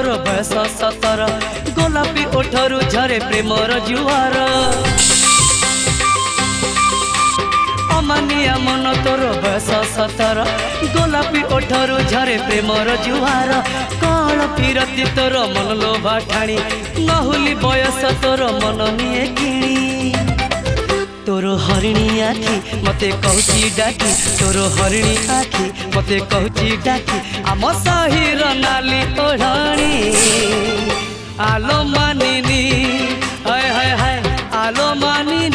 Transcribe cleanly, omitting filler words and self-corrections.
तोर बयस 17 गोलापी ओठरू झरे प्रेमर जुआर अमानिया मन तोर बयस 17 गोलापी ओठरू झरे प्रेमर जुआर कल फिरती तोर मन लोभा ठाणी नहुली बयस तोर मन निये किणी तोर हरिणी आखि मते कहूची डाकी तोर हरिणी आखि मते कहूची डाकी आम साहिर नाली ओढ़ाणी आलो मानिनी हाय हाय हाय आलो मानिनी।